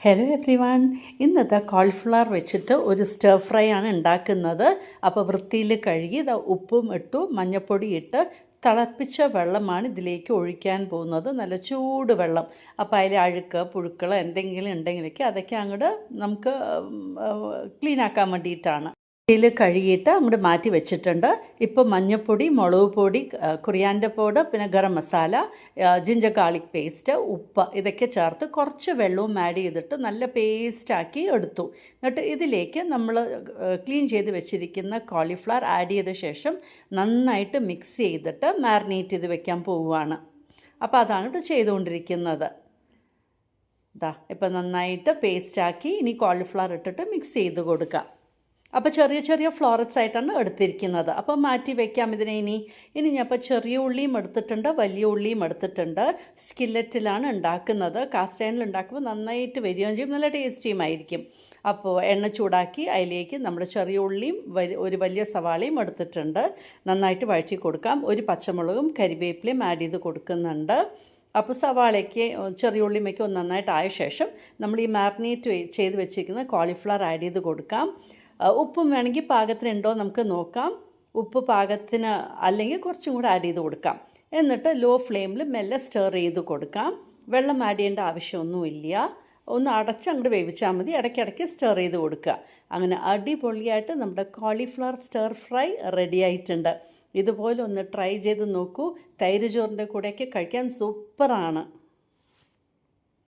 Hello every one. ഇന്നത്തെ cauliflower വെച്ചിട്ട് ഒരു സ്റ്റർ ഫ്രൈ ആണ് ഉണ്ടാക്കുന്നത്. അപ്പോൾ വൃത്തിയിൽ കഴുകി ഉപ്പും ഇട്ടു, മഞ്ഞൾപ്പൊടി ഇട്ട് തിളപ്പിച്ച വെള്ളമാണ് ഇതിലേക്ക് ഒഴിക്കാൻ പോകുന്നത്. നല്ല ചൂട് വെള്ളം. അപ്പോൾ അതിൽ അഴുക്ക് പുഴുക്കൾ എന്തെങ്കിലും ഉണ്ടെങ്കിലൊക്കെ അതൊക്കെ അങ്ങോട്ട് നമുക്ക് ക്ലീൻ ആക്കാൻ വേണ്ടിയിട്ടാണ്. ഇതിൽ കഴുകിയിട്ട് അങ്ങോട്ട് മാറ്റി വെച്ചിട്ടുണ്ട്. ഇപ്പോൾ മഞ്ഞൾപ്പൊടി, മുളക് പൊടി, കൊറിയാൻഡർ പൗഡർ, പിന്നെ garam masala, ginger garlic paste, ഉപ്പ് ഇതൊക്കെ ചേർത്ത് കുറച്ച് വെള്ളവും ആഡ് ചെയ്തിട്ട് നല്ല പേസ്റ്റാക്കി എടുത്തു. എന്നിട്ട് ഇതിലേക്ക് നമ്മൾ ക്ലീൻ ചെയ്ത് വെച്ചിരിക്കുന്ന കോളിഫ്ലവർ ആഡ് ചെയ്ത ശേഷം നന്നായിട്ട് മിക്സ് ചെയ്തിട്ട് മാരിനേറ്റ് ചെയ്ത് വെക്കാൻ പോവുകയാണ്. അപ്പോൾ അതാണ് ഇവിടെ ചെയ്തുകൊണ്ടിരിക്കുന്നത്. ഇപ്പോൾ നന്നായിട്ട് പേസ്റ്റാക്കി ഇനി കോളിഫ്ലവർ ഇട്ടിട്ട് മിക്സ് ചെയ്ത് കൊടുക്കാം. അപ്പോൾ ചെറിയ ചെറിയ ഫ്ലോററ്റ്സ് ആയിട്ടാണ് എടുത്തിരിക്കുന്നത്. അപ്പോൾ മാറ്റി വയ്ക്കാം ഇതിനെ. ഇനി ഞാൻ ഇപ്പോൾ ചെറിയ ഉള്ളിയും എടുത്തിട്ടുണ്ട്, വലിയ ഉള്ളിയും എടുത്തിട്ടുണ്ട്. സ്കില്ലറ്റിലാണ് ഉണ്ടാക്കുന്നത്. കാസ്റ്റ് അയണിൽ ഉണ്ടാക്കുമ്പോൾ നന്നായിട്ട് വരികയും ചെയ്യും, നല്ല ടേസ്റ്റിയുമായിരിക്കും. അപ്പോൾ എണ്ണ ചൂടാക്കി അതിലേക്ക് നമ്മുടെ ചെറിയ ഉള്ളിയും ഒരു വലിയ സവാളയും എടുത്തിട്ടുണ്ട്. നന്നായിട്ട് വഴറ്റി കൊടുക്കാം. ഒരു പച്ചമുളകും കരിവേപ്പിലയും ആഡ് ചെയ്ത് കൊടുക്കുന്നുണ്ട്. അപ്പോൾ സവാളയ്ക്ക് ചെറിയ ഉള്ളിയുമൊക്കെ ഒന്ന് നന്നായിട്ട് ആയ ശേഷം നമ്മൾ ഈ മാരിനേറ്റ് ചെയ്ത് വെച്ചിരിക്കുന്ന കോളിഫ്ലവർ ആഡ് ചെയ്ത് കൊടുക്കാം. ഉപ്പും വേണമെങ്കിൽ പാകത്തിനുണ്ടോ നമുക്ക് നോക്കാം. ഉപ്പ് പാകത്തിന് അല്ലെങ്കിൽ കുറച്ചും കൂടെ ആഡ് ചെയ്ത് കൊടുക്കാം. എന്നിട്ട് ലോ ഫ്ലെയിമിൽ മെല്ലെ സ്റ്റർ ചെയ്ത് കൊടുക്കാം. വെള്ളം ആഡ് ചെയ്യേണ്ട ആവശ്യമൊന്നുമില്ല. ഒന്ന് അങ്ങോട്ട് വേവിച്ചാൽ മതി. ഇടയ്ക്കിടയ്ക്ക് സ്റ്റർ ചെയ്ത് കൊടുക്കുക. അങ്ങനെ അടിപൊളിയായിട്ട് നമ്മുടെ കോളിഫ്ലവർ സ്റ്റർ ഫ്രൈ റെഡി ആയിട്ടുണ്ട്. ഇതുപോലെ ഒന്ന് ട്രൈ ചെയ്ത് നോക്കൂ. തൈര് ചോറിൻ്റെ കൂടെയൊക്കെ കഴിക്കാൻ സൂപ്പറാണ്.